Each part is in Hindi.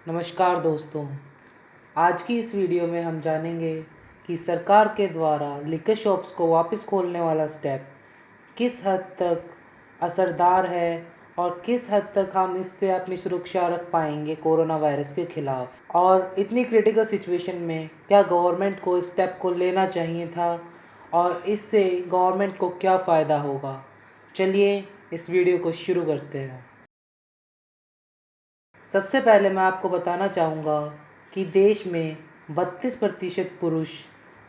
नमस्कार दोस्तों। आज की इस वीडियो में हम जानेंगे कि सरकार के द्वारा लिकर शॉप्स को वापस खोलने वाला स्टेप किस हद तक असरदार है और किस हद तक हम इससे अपनी सुरक्षा रख पाएंगे कोरोना वायरस के खिलाफ। और इतनी क्रिटिकल सिचुएशन में क्या गवर्नमेंट को इस स्टेप को लेना चाहिए था और इससे गवर्नमेंट को क्या फ़ायदा होगा। चलिए इस वीडियो को शुरू करते हैं। सबसे पहले मैं आपको बताना चाहूँगा कि देश में 32% पुरुष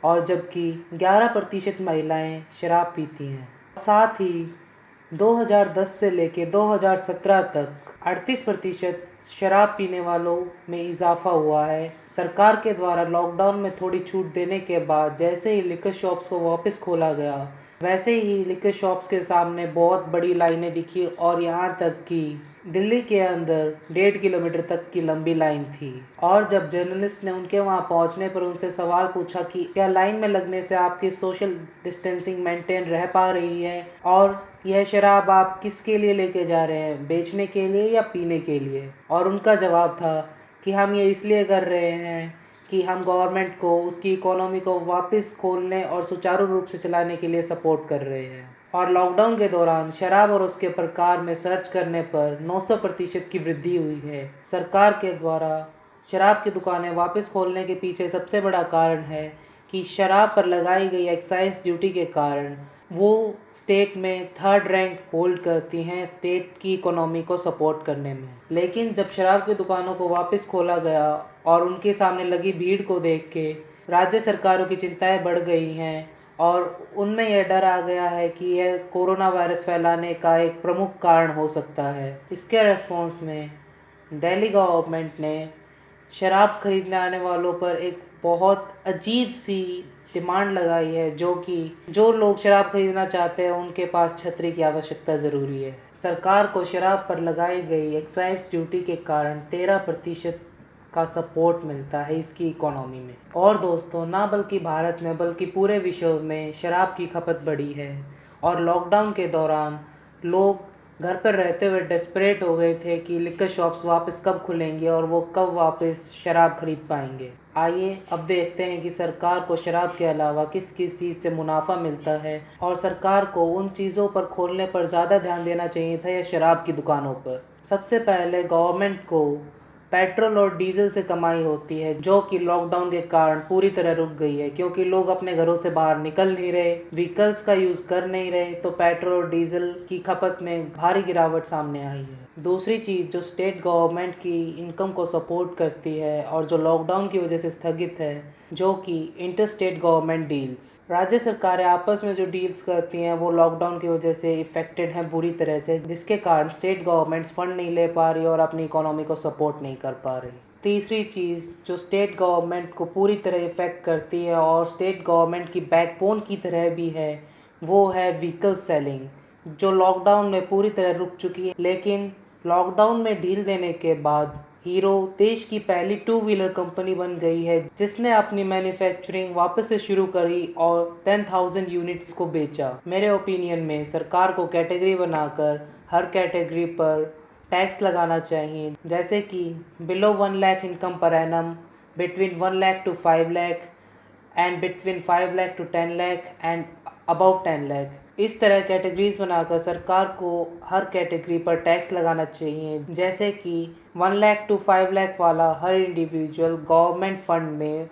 और जबकि 11% महिलाएं शराब पीती हैं। साथ ही 2010 से लेकर 2017 तक 38% शराब पीने वालों में इजाफा हुआ है। सरकार के द्वारा लॉकडाउन में थोड़ी छूट देने के बाद जैसे ही लिकर शॉप्स को वापस खोला गया, वैसे ही लिकर शॉप्स के सामने बहुत बड़ी लाइनें दिखी और यहाँ तक कि दिल्ली के अंदर 1.5 किलोमीटर तक की लंबी लाइन थी। और जब जर्नलिस्ट ने उनके वहाँ पहुँचने पर उनसे सवाल पूछा कि क्या लाइन में लगने से आपकी सोशल डिस्टेंसिंग मेंटेन रह पा रही है और यह शराब आप किसके लिए लेके जा रहे हैं, बेचने के लिए या पीने के लिए। और उनका जवाब था कि हम ये इसलिए कर रहे हैं कि हम गवर्नमेंट को उसकी इकोनॉमी को वापस खोलने और सुचारू रूप से चलाने के लिए सपोर्ट कर रहे हैं। और लॉकडाउन के दौरान शराब और उसके प्रकार में सर्च करने पर 900% की वृद्धि हुई है। सरकार के द्वारा शराब की दुकानें वापस खोलने के पीछे सबसे बड़ा कारण है कि शराब पर लगाई गई एक्साइज ड्यूटी के कारण वो स्टेट में 3rd रैंक होल्ड करती हैं स्टेट की इकोनॉमी को सपोर्ट करने में। लेकिन जब शराब की दुकानों को वापस खोला गया और उनके सामने लगी भीड़ को देख के राज्य सरकारों की चिंताएं बढ़ गई हैं और उनमें यह डर आ गया है कि यह कोरोना वायरस फैलाने का एक प्रमुख कारण हो सकता है। इसके रेस्पॉन्स में दिल्ली गवर्नमेंट ने शराब खरीदने आने वालों पर एक बहुत अजीब सी डिमांड लगाई है, जो कि जो लोग शराब खरीदना चाहते हैं उनके पास छतरी की आवश्यकता ज़रूरी है। सरकार को शराब पर लगाई गई एक्साइज ड्यूटी के कारण 13% का सपोर्ट मिलता है इसकी इकोनॉमी में। और दोस्तों, ना बल्कि भारत में बल्कि पूरे विश्व में शराब की खपत बढ़ी है और लॉकडाउन के दौरान लोग घर पर रहते हुए डेस्परेट हो गए थे कि लिकर शॉप्स वापस कब खुलेंगे और वो कब वापस शराब खरीद पाएंगे। आइए अब देखते हैं कि सरकार को शराब के अलावा किस किस चीज़ से मुनाफा मिलता है और सरकार को उन चीज़ों पर खोलने पर ज़्यादा ध्यान देना चाहिए था या शराब की दुकानों पर। सबसे पहले गवर्नमेंट को पेट्रोल और डीजल से कमाई होती है, जो कि लॉकडाउन के कारण पूरी तरह रुक गई है क्योंकि लोग अपने घरों से बाहर निकल नहीं रहे, व्हीकल्स का यूज़ कर नहीं रहे, तो पेट्रोल और डीजल की खपत में भारी गिरावट सामने आई है। दूसरी चीज़ जो स्टेट गवर्नमेंट की इनकम को सपोर्ट करती है और जो लॉकडाउन की वजह से स्थगित है, जो कि इंटर स्टेट गवर्नमेंट डील्स। राज्य सरकारें आपस में जो डील्स करती हैं वो लॉकडाउन की वजह से इफेक्टेड हैं बुरी तरह से, जिसके कारण स्टेट गवर्नमेंट्स फंड नहीं ले पा रही और अपनी इकोनॉमी को सपोर्ट नहीं कर पा रही। तीसरी चीज़ जो स्टेट गवर्नमेंट को पूरी तरह इफ़ेक्ट करती है और स्टेट गवर्नमेंट की बैकबोन की तरह भी है, वो है व्हीकल सेलिंग, जो लॉकडाउन में पूरी तरह रुक चुकी है। लेकिन लॉकडाउन में ढील देने के बाद हीरो देश की पहली 2 व्हीलर कंपनी बन गई है, जिसने अपनी मैन्युफैक्चरिंग वापस से शुरू करी और 10,000 यूनिट्स को बेचा। मेरे ओपिनियन में सरकार को कैटेगरी बनाकर हर कैटेगरी पर टैक्स लगाना चाहिए, जैसे कि below 1 lakh income per annum, between 1 lakh to 5 lakh and between 5 lakh to 10 lakh and above 10 lakh. इस तरह कैटेगरीज बनाकर सरकार को हर कैटेगरी पर टैक्स लगाना चाहिए, जैसे कि 1 लाख टू 5 लाख वाला हर इंडिविजुअल गवर्नमेंट फंड में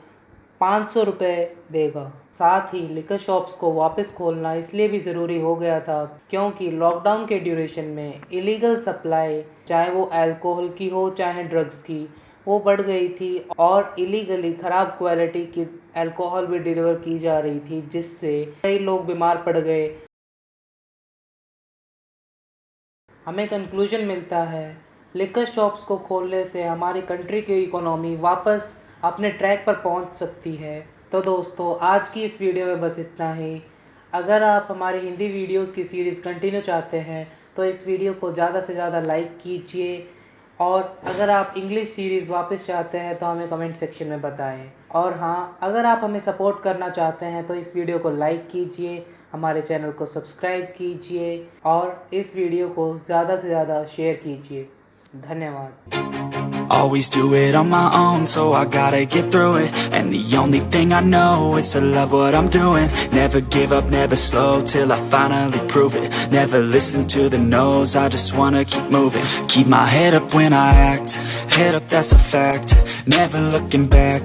500 रुपये देगा। साथ ही लिकर शॉप्स को वापस खोलना इसलिए भी ज़रूरी हो गया था क्योंकि लॉकडाउन के ड्यूरेशन में इलीगल सप्लाई, चाहे वो अल्कोहल की हो चाहे ड्रग्स की, वो बढ़ गई थी और इलीगली ख़राब क्वालिटी की अल्कोहल भी डिलीवर की जा रही थी, जिससे कई लोग बीमार पड़ गए। हमें कंक्लूजन मिलता है लिकर शॉप्स को खोलने से हमारी कंट्री की इकोनॉमी वापस अपने ट्रैक पर पहुंच सकती है। तो दोस्तों, आज की इस वीडियो में बस इतना ही। अगर आप हमारी हिंदी वीडियोस की सीरीज़ कंटिन्यू चाहते हैं तो इस वीडियो को ज़्यादा से ज़्यादा लाइक कीजिए और अगर आप इंग्लिश सीरीज़ वापस चाहते हैं तो हमें कमेंट सेक्शन में बताएं। और हाँ, अगर आप हमें सपोर्ट करना चाहते हैं तो इस वीडियो को लाइक कीजिए, हमारे चैनल को सब्सक्राइब कीजिए और इस वीडियो को ज़्यादा से ज़्यादा शेयर कीजिए। धन्यवाद। Always do it on my own, so I gotta get through it. And the only thing I know is to love what I'm doing. Never give up, never slow, till I finally prove it. Never listen to the no's, I just wanna keep moving. Keep my head up when I act, head up, that's a fact. Never looking back,